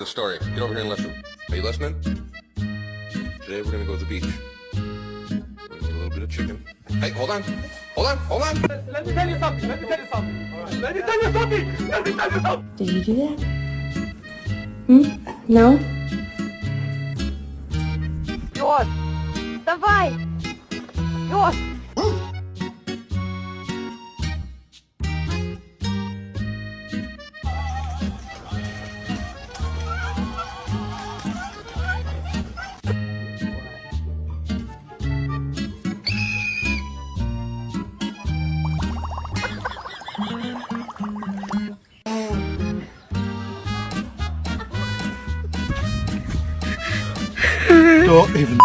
The story. Get over here and listen. Are you listening? Today we're gonna go to the beach. We're gonna get a little bit of chicken. Hey, hold on. Hold on. Hold on. Let me tell you something. Let me tell you something. All right. Let me tell you something. Let me tell you something. Did you do that? No? Пес! Давай! Пес! Don't even